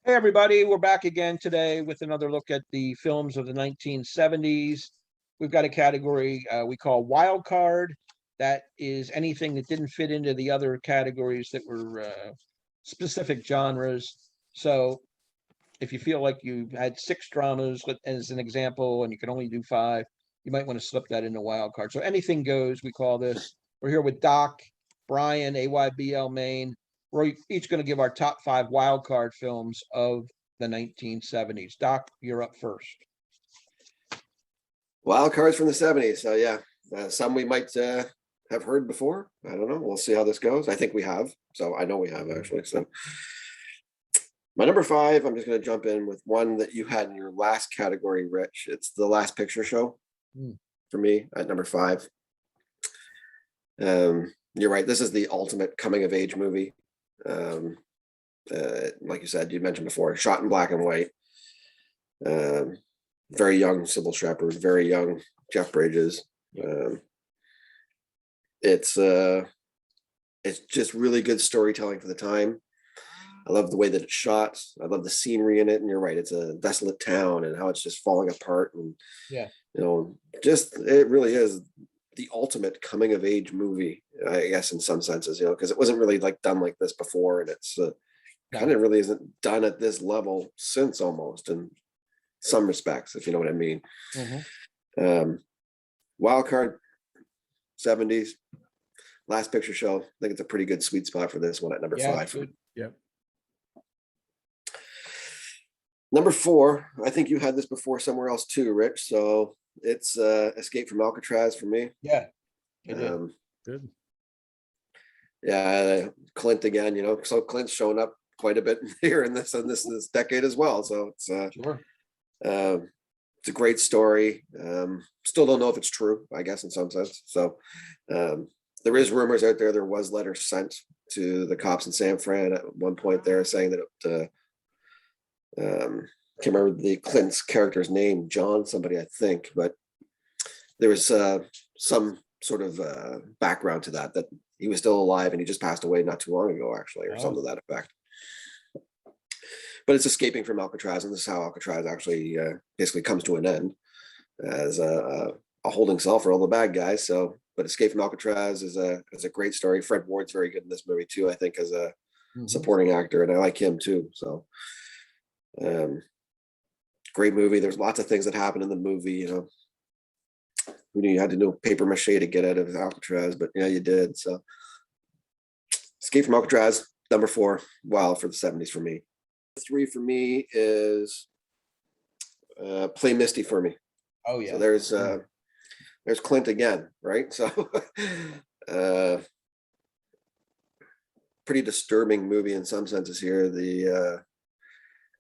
Hey everybody, we're back again today with another look at the films of the 1970s. We've got a category we call wild card. That is anything that didn't fit into the other categories that were specific genres. So if you feel like you had 6 dramas as an example and you can only do 5, you might want to slip that into wild card. So anything goes, we call this. We're here with Doc, Brian, AYBL Maine. We're each going to give our top 5 wild card films of the 1970s. Doc, you're up first. Wild cards from the 70s. So yeah, some we might have heard before. I don't know. We'll see how this goes. I think we have. So I know we have actually. So my number 5, I'm just going to jump in with one that you had in your last category, Rich. It's The Last Picture Show for me at number 5. You're right. This is the ultimate coming of age movie. Like you said, you mentioned before, shot in black and white. Very young Sybil Shepherd, very young Jeff Bridges. It's just really good storytelling for the time. I love the way that it's shot. I love the scenery in it. And you're right, it's a desolate town and how it's just falling apart. And just it really is the ultimate coming of age movie, I guess, in some senses, because it wasn't really like done like this before, and it's kind of really isn't done at this level since, almost, in some respects, if you know what I mean. Wild card 70s, Last Picture Show. I think it's a pretty good sweet spot for this one at number 5. Yep. Number 4, I think you had this before somewhere else too, Rich. So it's Escape from Alcatraz for me. Yeah. Good. Yeah, Clint again, so Clint's showing up quite a bit here in this decade as well. So it's Sure. It's a great story. Still don't know if it's true, I guess, in some sense. So there is rumors out there was letters sent to the cops in San Fran at one point there saying that can't remember the Clint's character's name, John somebody, I think, but there was some sort of background to that he was still alive and he just passed away not too long ago, actually, or something to that effect. But it's escaping from Alcatraz, and this is how Alcatraz actually basically comes to an end as a holding cell for all the bad guys. So, but Escape from Alcatraz is a great story. Fred Ward's very good in this movie too, I think, as a supporting actor, and I like him too. So, great movie. There's lots of things that happen in the movie. Who knew you had to know paper mache to get out of Alcatraz, but yeah, you did. So, Escape from Alcatraz, number 4, wild for the 70s for me. 3 for me is Play Misty for Me. Oh yeah. So there's Clint again, right? So pretty disturbing movie in some senses here.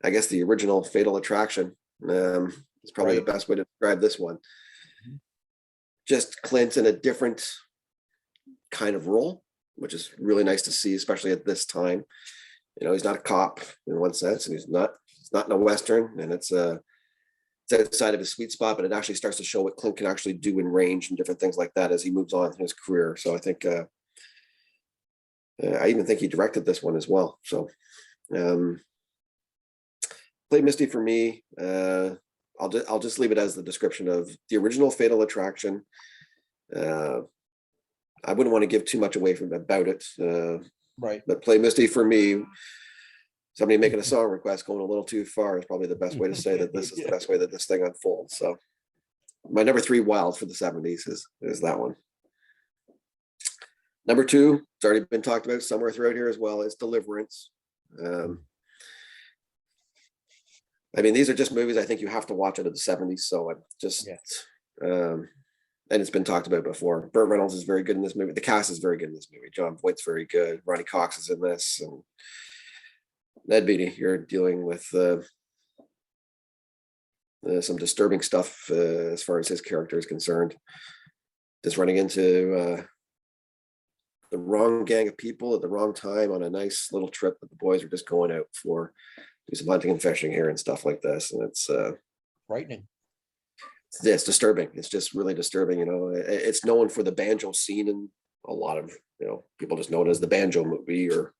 I guess the original Fatal Attraction is probably the best way to describe this one. Just Clint in a different kind of role, which is really nice to see, especially at this time. He's not a cop in one sense, and it's not in a Western, and it's outside of his sweet spot, but it actually starts to show what Clint can actually do in range and different things like that as he moves on in his career. So I think I even think he directed this one as well. So Play Misty for me. I'll just leave it as the description of the original Fatal Attraction. I wouldn't want to give too much away about it. But Play Misty for me, somebody making a song request going a little too far is probably the best way to say that this is the best way that this thing unfolds. So my number 3 wild for the 70s is that one. Number 2, it's already been talked about somewhere throughout here as well, is Deliverance. These are just movies I think you have to watch out of the 70s. So I'm just, and it's been talked about before. Burt Reynolds is very good in this movie. The cast is very good in this movie. John Voight's very good. Ronnie Cox is in this. And Ned Beatty, you're dealing with some disturbing stuff as far as his character is concerned. Just running into the wrong gang of people at the wrong time on a nice little trip that the boys are just going out for. Do some hunting and fishing here and stuff like this. And it's frightening. It's disturbing. It's just really disturbing. It's known for the banjo scene, and a lot of people just know it as the banjo movie or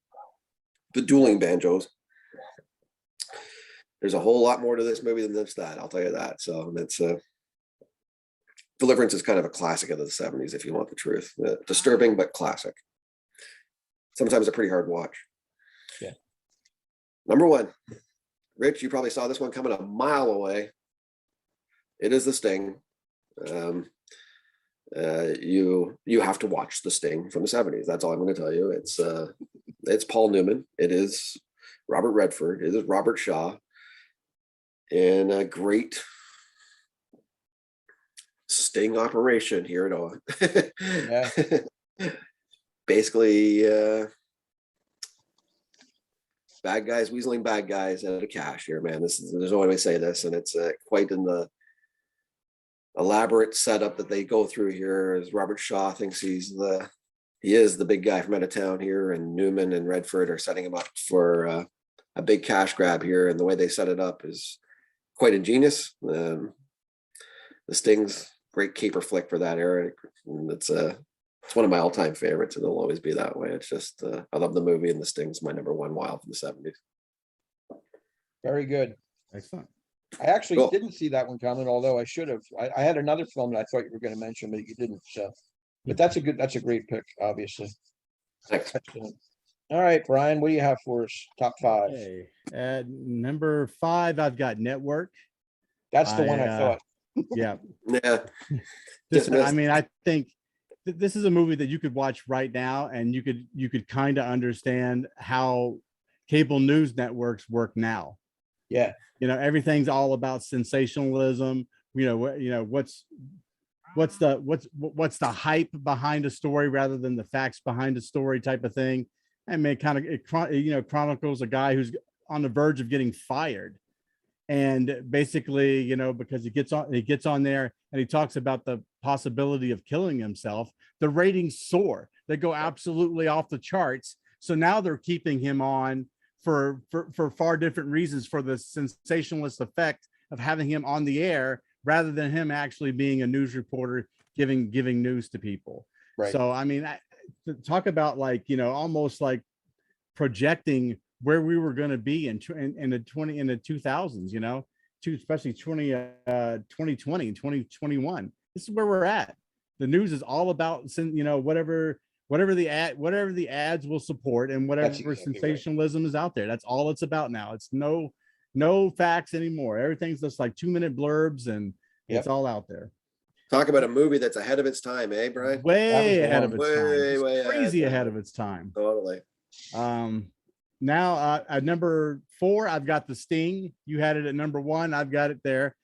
the dueling banjos. there's a whole lot more to this movie than just that. I'll tell you that. So that's Deliverance is kind of a classic of the 70s, if you want the truth. Disturbing, but classic. Sometimes a pretty hard watch. Yeah. Number 1, Rich, you probably saw this one coming a mile away. It is The Sting. You have to watch The Sting from the 70s. That's all I'm going to tell you. It's Paul Newman. It is Robert Redford. It is Robert Shaw. And a great sting operation here at Owen. Yeah. Basically, bad guys weaseling bad guys out of cash here, man. There's no way to say this, and it's quite in the elaborate setup that they go through here. As Robert Shaw thinks he is the big guy from out of town here, and Newman and Redford are setting him up for a big cash grab here, and the way they set it up is quite ingenious. The Sting's great caper flick for that era, and it's one of my all-time favorites, and it'll always be that way. It's just I love the movie, and The Sting's my number 1 wild from the 70s. Very good. Excellent. I actually Cool. didn't see that one coming, although I should have. I had another film that I thought you were going to mention, but you didn't. So, but that's a great pick, obviously. Thanks. Excellent. All right, Brian, what do you have for us? Top 5. Okay. At number 5, I've got Network. That's the one I thought. Yeah. Yeah. I mean, I think this is a movie that you could watch right now, and you could kind of understand how cable news networks work now. Yeah. Everything's all about sensationalism. What's the hype behind a story rather than the facts behind a story type of thing. I mean, it chronicles a guy who's on the verge of getting fired, and basically, because he gets on there and he talks about the possibility of killing himself, the ratings soar. They go absolutely off the charts. So now they're keeping him on for far different reasons, for the sensationalist effect of having him on the air rather than him actually being a news reporter giving news to people. Right. So I mean, talk about almost like projecting where we were going to be in the 2000s, especially 2020 and 2021. This is where we're at. The news is all about whatever the ads will support, and whatever That's exactly sensationalism is out there. That's all it's about now. It's no facts anymore. Everything's just like 2-minute blurbs, and it's all out there. Talk about a movie that's ahead of its time, eh, Brian? Way ahead of its time. Way Crazy ahead of its time. Totally. Now at number 4, I've got The Sting. You had it at number 1. I've got it there.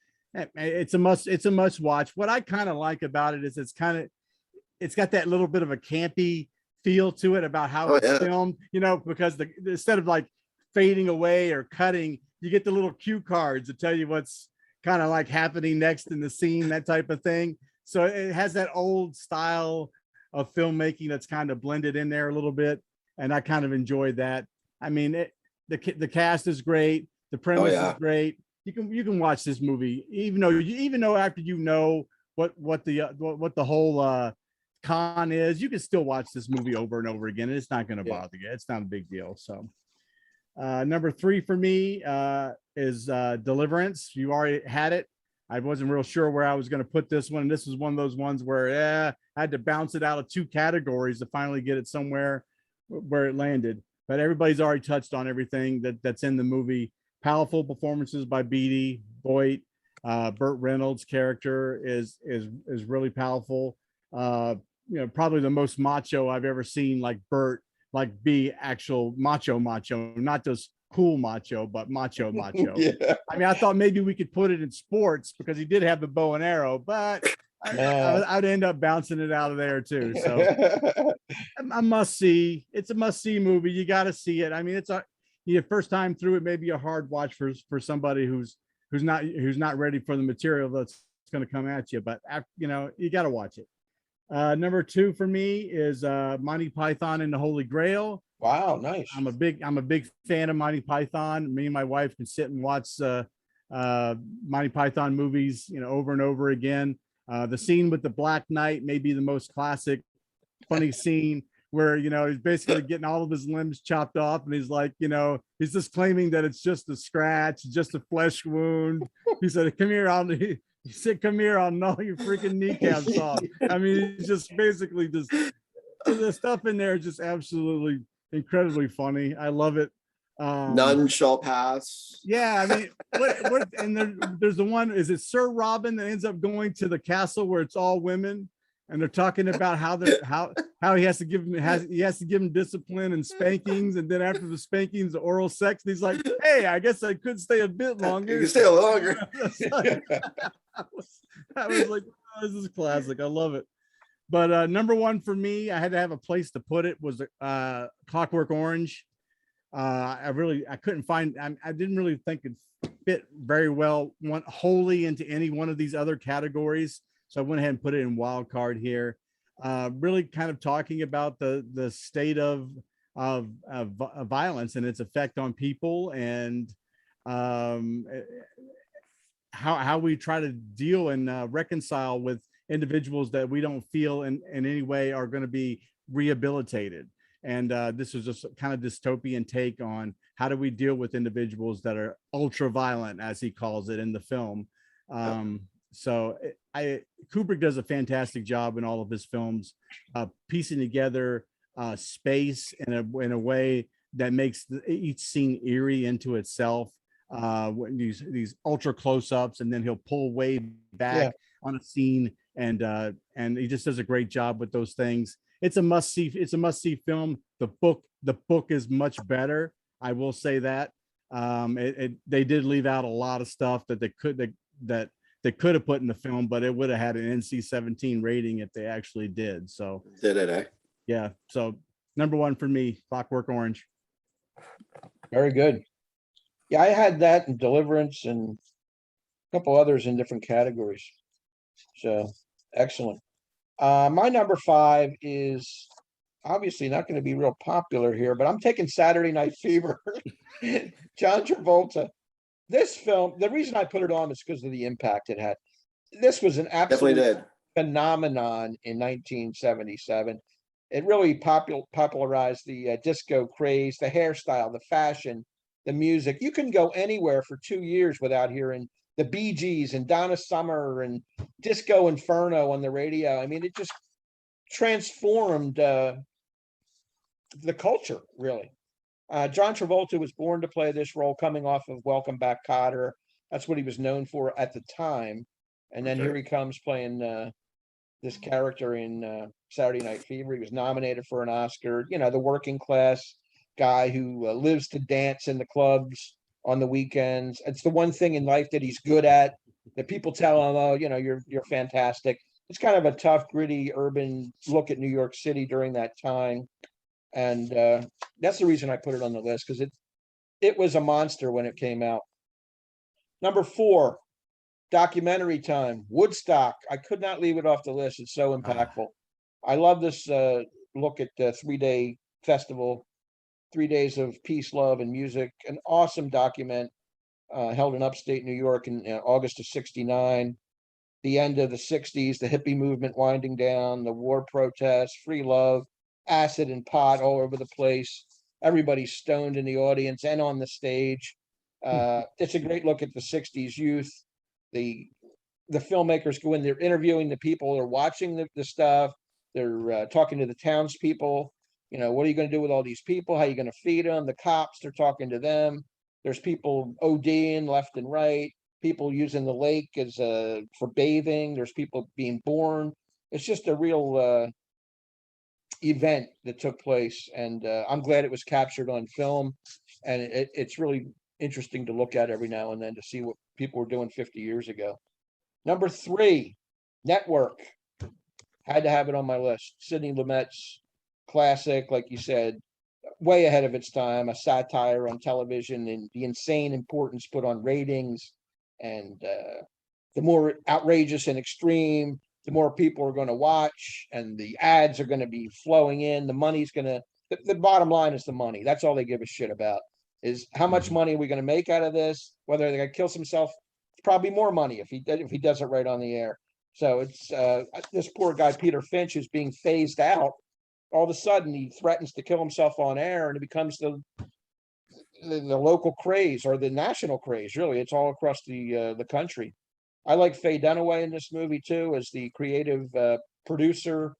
It's a must watch. What I kind of like about it is it's got that little bit of a campy feel to it about how it's filmed, because instead of like fading away or cutting, you get the little cue cards to tell you what's kind of like happening next in the scene, that type of thing. So it has that old style of filmmaking that's kind of blended in there a little bit, and I kind of enjoyed that. I mean, the cast is great, the premise is great. You can watch this movie even though after what the whole con is, you can still watch this movie over and over again, and it's not going to bother you. It's not a big deal. So number 3 for me is Deliverance. You already had it. I wasn't real sure where I was going to put this one. This is one of those ones where I had to bounce it out of 2 categories to finally get it somewhere where it landed. But everybody's already touched on everything that's in the movie. Powerful performances by Beatty, Boyd, Burt Reynolds' character is really powerful. Probably the most macho I've ever seen, like Burt, like be actual macho, not just cool macho, but macho. Yeah. I mean, I thought maybe we could put it in sports because he did have the bow and arrow, but I'd end up bouncing it out of there too. So a must see. It's a must see movie. You got to see it. I mean, it's your first time through it may be a hard watch for somebody who's not ready for the material that's going to come at you, but you got to watch it. Number 2 for me is Monty Python and the Holy Grail. Wow, nice. I'm a big fan of Monty Python. Me and my wife can sit and watch Monty Python movies, over and over again. The scene with the Black Knight may be the most classic, funny scene where, he's basically getting all of his limbs chopped off. And he's like, he's just claiming that it's just a scratch, just a flesh wound. He said, come here, he said, come here, I'll gnaw your freaking kneecaps off. I mean, he's just basically just, the stuff in there is just absolutely incredibly funny. I love it. None shall pass. Yeah, I mean, there's the one, is it Sir Robin that ends up going to the castle where it's all women, and they're talking about how he has to give him discipline and spankings, and then after the spankings, the oral sex, and he's like, hey, I guess I could stay a bit longer. You can stay a little longer. I was like, oh, this is classic. I love it. But number one for me, I had to have a place to put it, was Clockwork Orange. I couldn't find, I didn't really think it fit very well wholly into any one of these other categories. So I went ahead and put it in wild card here. Really kind of talking about the state of violence and its effect on people, and how we try to deal and reconcile with individuals that we don't feel in any way are going to be rehabilitated. And this was just kind of dystopian take on how do we deal with individuals that are ultra violent, as he calls it in the film. So Kubrick does a fantastic job in all of his films, piecing together space in a way that makes each scene eerie into itself. When these ultra close-ups, and then he'll pull way back on a scene, and he just does a great job with those things. It's a must-see. It's a must-see film. The book is much better. I will say that. They did leave out a lot of stuff that they could have put in the film, but it would have had an NC-17 rating if they actually did. So Did it, eh? Yeah. So number one for me, Clockwork Orange. Very good. Yeah, I had that and Deliverance and a couple others in different categories. So excellent. My number 5 is obviously not going to be real popular here, but I'm taking Saturday Night Fever. John Travolta. This film, the reason I put it on is because of the impact it had. This was an absolute phenomenon in 1977. It really popularized the disco craze, the hairstyle, the fashion, the music. You can go anywhere for 2 years without hearing the Bee Gees and Donna Summer and Disco Inferno on the radio. I mean, it just transformed the culture, really. John Travolta was born to play this role, coming off of Welcome Back, Kotter. That's what he was known for at the time. And then here he comes playing this character in Saturday Night Fever. He was nominated for an Oscar. You know, the working class guy who lives to dance in the clubs on the weekends. It's the one thing in life that he's good at, that people tell him, oh, you know, you're fantastic. It's kind of a tough, gritty, urban look at New York City during that time. And that's the reason I put it on the list, because it was a monster when it came out. Number 4, documentary time, Woodstock. I could not leave it off the list. It's so impactful. I love this look at the 3-day festival, 3 days of peace, love, and music. An awesome document held in upstate New York in August of '69. The end of the 60s, the hippie movement winding down, the war protests, free love, acid and pot all over the place. Everybody's stoned in the audience and on the stage. It's a great look at the 60s youth. The filmmakers go in, they're interviewing the people, they're watching the stuff, they're talking to the townspeople. You know, what are you going to do with all these people? How are you going to feed them? The cops, they're talking to them. There's people ODing left and right, people using the lake as for bathing. There's people being born. It's just a real event that took place, and I'm glad it was captured on film. And it's really interesting to look at every now and then to see what people were doing 50 years ago. Number 3, Network. Had to have it on my list. Sidney Lumet's classic, like you said, way ahead of its time, a satire on television and the insane importance put on ratings. And the more outrageous and extreme, the more people are going to watch, and the ads are going to be flowing in. The money's going to, the bottom line is the money. That's all they give a shit about, is how much money are we going to make out of this? Whether the guy kills himself, it's probably more money if he does it right on the air. So it's this poor guy, Peter Finch, is being phased out all of a sudden he threatens to kill himself on air, and it becomes the local craze or the national craze. Really, it's all across the country. I like Faye Dunaway in this movie too as the creative producer.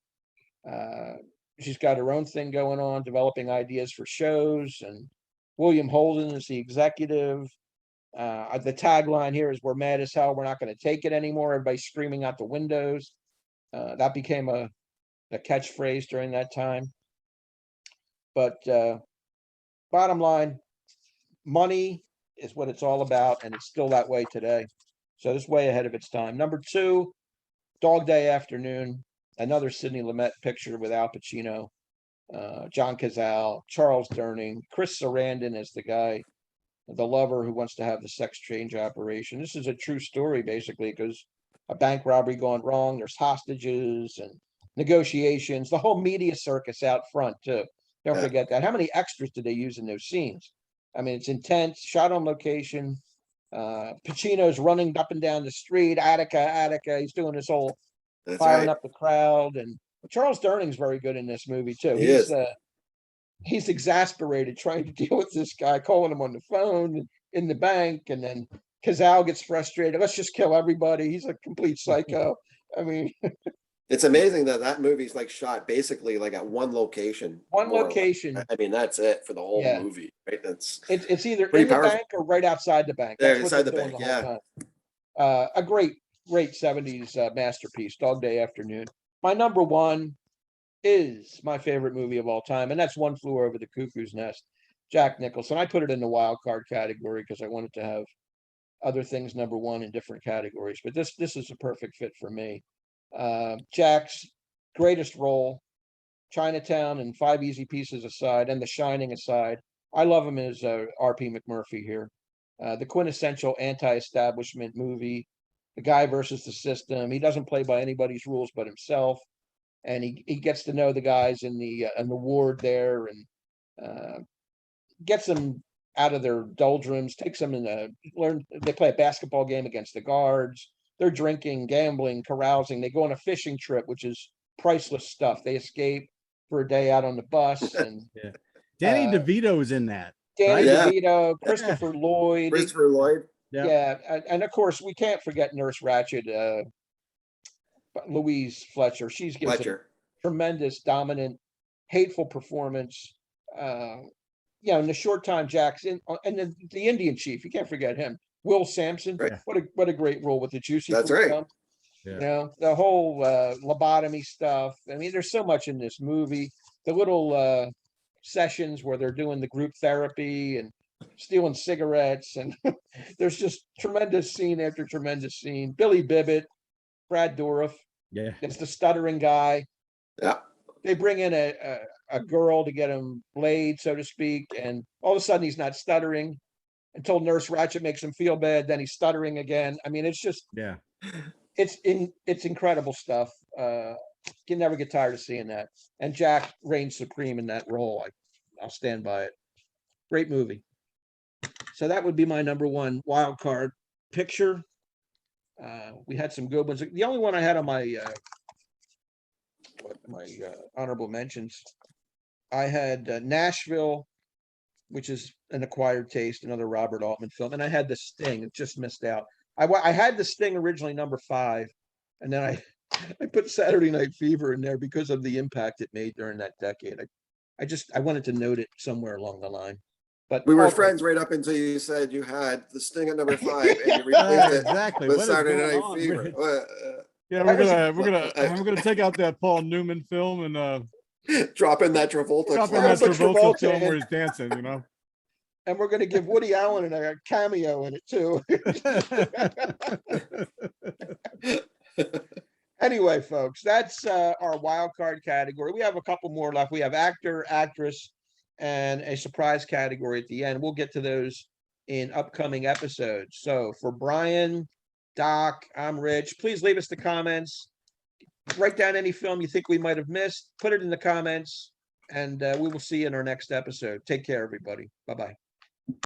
She's got her own thing going on, developing ideas for shows, and William Holden is the executive. The tagline here is "We're mad as hell. We're not going to take it anymore." Everybody's screaming out the windows. That became a catchphrase during that time. But bottom line, money is what it's all about, and it's still that way today. So it's way ahead of its time. Number 2, Dog Day Afternoon, another Sidney Lumet picture with Al Pacino, John Cazale, Charles Durning, Chris Sarandon as the guy, the lover who wants to have the sex change operation. This is a true story, basically, because a bank robbery gone wrong. There's hostages and negotiations, the whole media circus out front, too. Don't forget that. How many extras did they use in those scenes? I mean, it's intense, shot on location. Pacino's running up and down the street, Attica. He's doing this whole firing up the crowd. And Charles Durning's very good in this movie, too. He's exasperated trying to deal with this guy, calling him on the phone in the bank. And then Cazale gets frustrated. Let's just kill everybody. He's a complete psycho. I mean, it's amazing that movie's like shot basically like at one location. One location. I mean, that's it for the whole movie, right? It's either in the bank or right outside the bank. That's inside the bank. A great 70s masterpiece, Dog Day Afternoon. My number 1 is my favorite movie of all time, and that's One Flew Over the Cuckoo's Nest. Jack Nicholson. I put it in the wild card category because I wanted to have other things number 1 in different categories, but this is a perfect fit for me. Jack's greatest role, Chinatown and 5 Easy Pieces aside, and The Shining aside, I love him as R.P. McMurphy here. The quintessential anti-establishment movie, the guy versus the system. He doesn't play by anybody's rules but himself, and he gets to know the guys in the ward there, and gets them out of their doldrums, takes them they play a basketball game against the guards. They're drinking, gambling, carousing. They go on a fishing trip, which is priceless stuff. They escape for a day out on the bus. And Danny DeVito is in that. Danny DeVito, Christopher Lloyd. Christopher Lloyd. Yeah. And of course, we can't forget Nurse Ratched, Louise Fletcher. She's given a tremendous, dominant, hateful performance. In the short time Jack's in, and the Indian chief, you can't forget him. Will Sampson, right. What a great role with the juicy. That's right. The whole lobotomy stuff. I mean, there's so much in this movie. The little sessions where they're doing the group therapy and stealing cigarettes, and there's just tremendous scene after tremendous scene. Billy Bibbit, Brad Dourif, it's the stuttering guy. Yeah, they bring in a girl to get him laid, so to speak, and all of a sudden he's not stuttering until Nurse Ratched makes him feel bad. Then he's stuttering again. I mean, it's just it's incredible stuff. You never get tired of seeing that. And Jack reigns supreme in that role. I'll stand by it. Great movie. So that would be my number 1 wild card picture. We had some good ones. The only one I had on my honorable mentions, I had Nashville, which is an acquired taste, another Robert Altman film, and I had The Sting. It just missed out. I had The Sting originally number 5, and then I put Saturday Night Fever in there because of the impact it made during that decade. I wanted to note it somewhere along the line. But we were friends right up until you said you had The Sting at number 5, and you replaced it with Saturday Night Fever. We're gonna take out that Paul Newman film and drop in that Travolta film where he's dancing, And we're gonna give Woody Allen a cameo in it too. Anyway, folks, that's our wild card category. We have a couple more left. We have actor, actress, and a surprise category at the end. We'll get to those in upcoming episodes. So for Brian, Doc, I'm Rich. Please leave us the comments. Write down any film you think we might have missed. Put it in the comments, and we will see you in our next episode. Take care, everybody. Bye-bye.